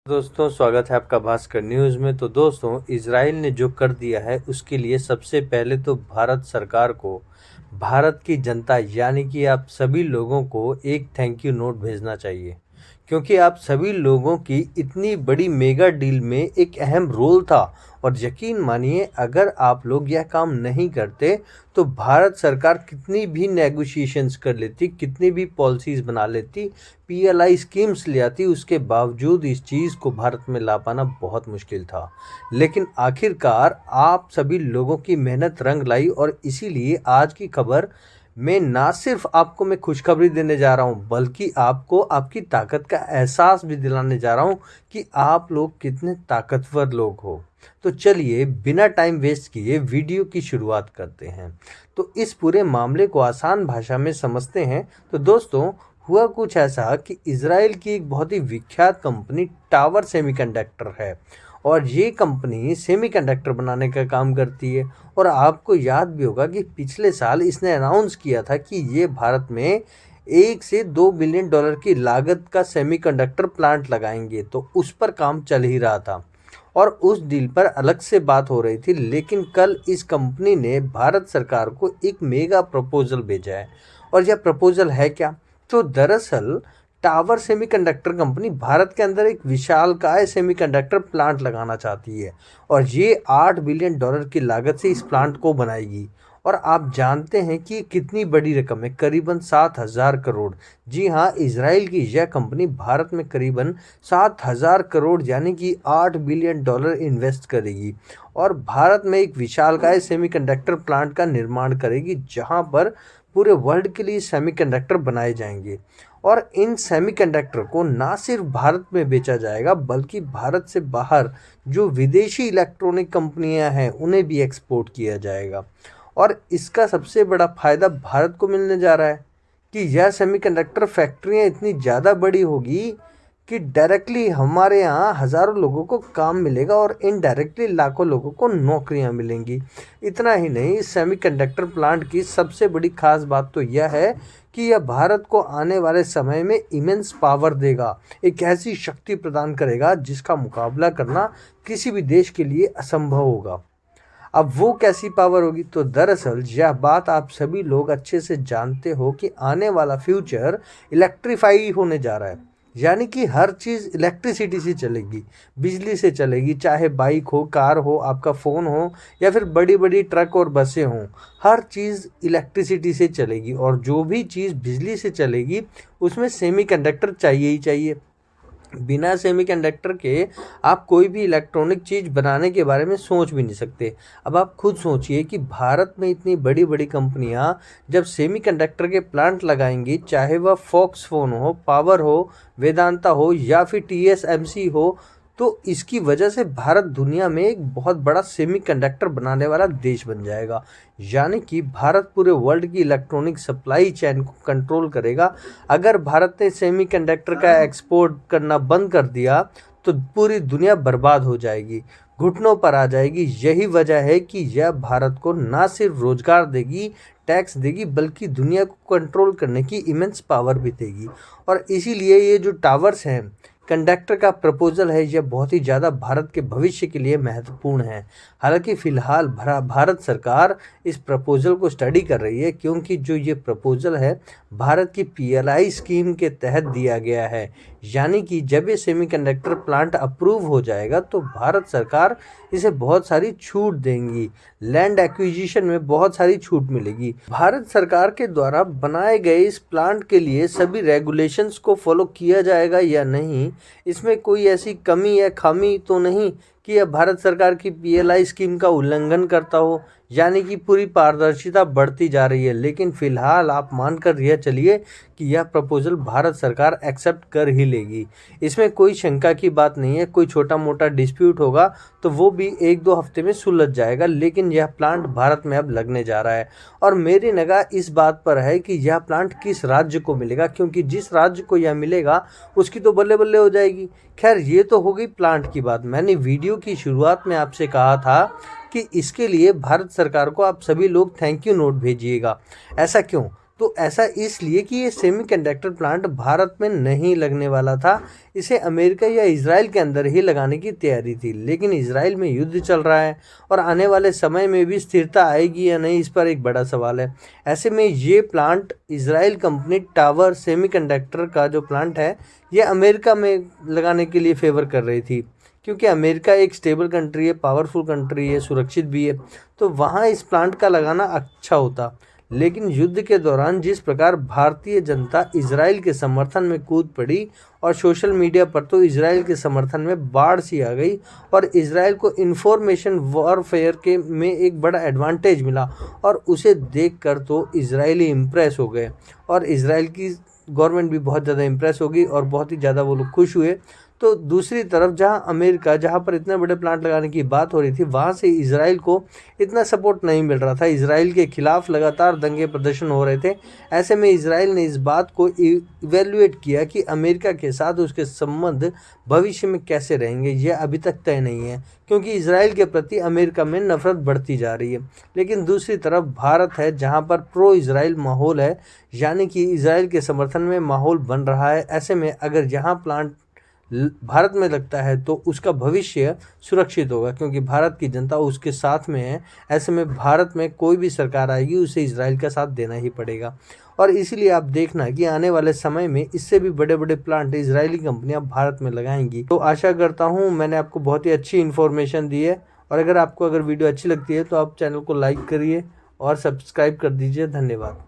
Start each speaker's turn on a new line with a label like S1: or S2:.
S1: दोस्तों, स्वागत है आपका भास्कर न्यूज़ में। तो दोस्तों, इजराइल ने जो कर दिया है उसके लिए सबसे पहले तो भारत सरकार को, भारत की जनता यानी कि आप सभी लोगों को एक थैंक यू नोट भेजना चाहिए, क्योंकि आप सभी लोगों की इतनी बड़ी मेगा डील में एक अहम रोल था। और यकीन मानिए, अगर आप लोग यह काम नहीं करते तो भारत सरकार कितनी भी नेगोशिएशंस कर लेती, कितनी भी पॉलिसीज़ बना लेती, पीएलआई स्कीम्स ले आती, उसके बावजूद इस चीज़ को भारत में ला पाना बहुत मुश्किल था। लेकिन आखिरकार आप सभी लोगों की मेहनत रंग लाई, और इसीलिए आज की खबर में ना सिर्फ आपको मैं खुशखबरी देने जा रहा हूँ, बल्कि आपको आपकी ताकत का एहसास भी दिलाने जा रहा हूँ कि आप लोग कितने ताकतवर लोग हो। तो चलिए, बिना टाइम वेस्ट किए वीडियो की शुरुआत करते हैं। तो इस पूरे मामले को आसान भाषा में समझते हैं। तो दोस्तों, हुआ कुछ ऐसा कि इजराइल की एक बहुत ही विख्यात कंपनी टावर सेमीकंडक्टर है, और ये कंपनी सेमीकंडक्टर बनाने का काम करती है। और आपको याद भी होगा कि पिछले साल इसने अनाउंस किया था कि ये भारत में 1 से 2 बिलियन डॉलर की लागत का सेमीकंडक्टर प्लांट लगाएंगे। तो उस पर काम चल ही रहा था और उस डील पर अलग से बात हो रही थी। लेकिन कल इस कंपनी ने भारत सरकार को एक मेगा प्रपोजल भेजा है। और यह प्रपोजल है क्या? तो दरअसल टावर सेमीकंडक्टर कंपनी भारत के अंदर एक विशालकाय सेमीकंडक्टर प्लांट लगाना चाहती है, और ये 8 बिलियन डॉलर की लागत से इस प्लांट को बनाएगी। और आप जानते हैं कि कितनी बड़ी रकम है, करीबन 7,000 करोड़। जी हाँ, इजराइल की यह कंपनी भारत में करीबन 7,000 करोड़ यानी कि 8 बिलियन डॉलर इन्वेस्ट करेगी, और भारत में एक विशालकाय सेमीकंडक्टर प्लांट का निर्माण करेगी, जहां पर पूरे वर्ल्ड के लिए सेमीकंडक्टर बनाए जाएंगे। और इन सेमीकंडक्टर को ना सिर्फ भारत में बेचा जाएगा, बल्कि भारत से बाहर जो विदेशी इलेक्ट्रॉनिक कंपनियां हैं उन्हें भी एक्सपोर्ट किया जाएगा। और इसका सबसे बड़ा फायदा भारत को मिलने जा रहा है कि यह सेमीकंडक्टर फैक्ट्रियां इतनी ज़्यादा बड़ी होगी कि डायरेक्टली हमारे यहाँ हज़ारों लोगों को काम मिलेगा, और इनडायरेक्टली लाखों लोगों को नौकरियाँ मिलेंगी। इतना ही नहीं, इस सेमीकंडक्टर प्लांट की सबसे बड़ी खास बात तो यह है कि यह भारत को आने वाले समय में इमेंस पावर देगा, एक ऐसी शक्ति प्रदान करेगा जिसका मुकाबला करना किसी भी देश के लिए असंभव होगा। अब वो कैसी पावर होगी? तो दरअसल यह बात आप सभी लोग अच्छे से जानते हो कि आने वाला फ्यूचर इलेक्ट्रीफाई होने जा रहा है, यानी कि हर चीज़ इलेक्ट्रिसिटी से चलेगी, बिजली से चलेगी। चाहे बाइक हो, कार हो, आपका फ़ोन हो, या फिर बड़ी बड़ी ट्रक और बसें हों, हर चीज़ इलेक्ट्रिसिटी से चलेगी। और जो भी चीज़ बिजली से चलेगी उसमें सेमीकंडक्टर चाहिए ही चाहिए। बिना सेमीकंडक्टर के आप कोई भी इलेक्ट्रॉनिक चीज़ बनाने के बारे में सोच भी नहीं सकते। अब आप खुद सोचिए कि भारत में इतनी बड़ी बड़ी कंपनियां जब सेमीकंडक्टर के प्लांट लगाएंगी, चाहे वह फॉक्सफोन हो, पावर हो, वेदांता हो, या फिर टीएसएमसी हो, तो इसकी वजह से भारत दुनिया में एक बहुत बड़ा सेमीकंडक्टर बनाने वाला देश बन जाएगा। यानी कि भारत पूरे वर्ल्ड की इलेक्ट्रॉनिक सप्लाई चेन को कंट्रोल करेगा। अगर भारत ने सेमीकंडक्टर का एक्सपोर्ट करना बंद कर दिया तो पूरी दुनिया बर्बाद हो जाएगी, घुटनों पर आ जाएगी। यही वजह है कि यह भारत को ना सिर्फ रोजगार देगी, टैक्स देगी, बल्कि दुनिया को कंट्रोल करने की इमेंस पावर भी देगी। और इसीलिए ये जो टावर्स हैं, कंडक्टर का प्रपोजल है, यह बहुत ही ज़्यादा भारत के भविष्य के लिए महत्वपूर्ण है। हालांकि फ़िलहाल भारत सरकार इस प्रपोजल को स्टडी कर रही है, क्योंकि जो ये प्रपोजल है भारत की पीएलआई स्कीम के तहत दिया गया है। यानी कि जब ये सेमीकंडक्टर प्लांट अप्रूव हो जाएगा तो भारत सरकार इसे बहुत सारी छूट देंगी, लैंड एक्विजिशन में बहुत सारी छूट मिलेगी। भारत सरकार के द्वारा बनाए गए इस प्लांट के लिए सभी रेगुलेशंस को फॉलो किया जाएगा या नहीं, इसमें कोई ऐसी कमी या खामी तो नहीं कि यह भारत सरकार की पीएलआई स्कीम का उल्लंघन करता हो। यानी कि पूरी पारदर्शिता बढ़ती जा रही है। लेकिन फिलहाल आप मानकर यह चलिए कि यह प्रपोजल भारत सरकार एक्सेप्ट कर ही लेगी, इसमें कोई शंका की बात नहीं है। कोई छोटा मोटा डिस्प्यूट होगा तो वो भी 1-2 हफ्ते में सुलझ जाएगा, लेकिन यह प्लांट भारत में अब लगने जा रहा है। और मेरी निगाह इस बात पर है कि यह प्लांट किस राज्य को मिलेगा, क्योंकि जिस राज्य को यह मिलेगा उसकी तो बल्ले बल्ले हो जाएगी। खैर, ये तो हो गई प्लांट की बात। मैंने वीडियो की शुरुआत में आपसे कहा था कि इसके लिए भारत सरकार को आप सभी लोग थैंक यू नोट भेजिएगा। ऐसा क्यों? तो ऐसा इसलिए कि ये सेमीकंडक्टर प्लांट भारत में नहीं लगने वाला था, इसे अमेरिका या इजराइल के अंदर ही लगाने की तैयारी थी। लेकिन इजराइल में युद्ध चल रहा है और आने वाले समय में भी स्थिरता आएगी या नहीं, इस पर एक बड़ा सवाल है। ऐसे में ये plant Israel company tower semiconductor का जो प्लांट है ये अमेरिका में लगाने के लिए फेवर कर रही थी, क्योंकि अमेरिका एक स्टेबल कंट्री है, पावरफुल कंट्री है, सुरक्षित भी है, तो वहाँ इस प्लांट का लगाना अच्छा होता। लेकिन युद्ध के दौरान जिस प्रकार भारतीय जनता इजराइल के समर्थन में कूद पड़ी और सोशल मीडिया पर तो इजराइल के समर्थन में बाढ़ सी आ गई और इजराइल को इंफॉर्मेशन वॉरफेयर के में एक बड़ा एडवांटेज मिला और उसे देखकर तो इजरायली इम्प्रेस हो गए और इजराइल की गवर्नमेंट भी बहुत ज़्यादा इम्प्रेस होगी और बहुत ही ज़्यादा वो लोग खुश हुए। तो दूसरी तरफ जहां अमेरिका, जहां पर इतने बड़े प्लांट लगाने की बात हो रही थी, वहां से इजराइल को इतना सपोर्ट नहीं मिल रहा था। इजराइल के खिलाफ लगातार दंगे प्रदर्शन हो रहे थे। ऐसे में इजराइल ने इस बात को इवेल्युएट किया कि अमेरिका के साथ उसके संबंध भविष्य में कैसे रहेंगे, यह अभी तक तय नहीं है, क्योंकि इजराइल के प्रति अमेरिका में नफरत बढ़ती जा रही है। लेकिन दूसरी तरफ भारत है जहां पर प्रो इजराइल माहौल है, यानी कि इजराइल के समर्थन में माहौल बन रहा है। ऐसे में अगर यहाँ प्लांट भारत में लगता है तो उसका भविष्य सुरक्षित होगा, क्योंकि भारत की जनता उसके साथ में है। ऐसे में भारत में कोई भी सरकार आएगी उसे इजराइल का साथ देना ही पड़ेगा। और इसीलिए आप देखना कि आने वाले समय में इससे भी बड़े बड़े प्लांट इजरायली कंपनियां भारत में लगाएंगी। तो आशा करता हूं मैंने आपको बहुत ही अच्छी इन्फॉर्मेशन दी है, और अगर वीडियो अच्छी लगती है तो आप चैनल को लाइक करिए और सब्सक्राइब कर दीजिए। धन्यवाद।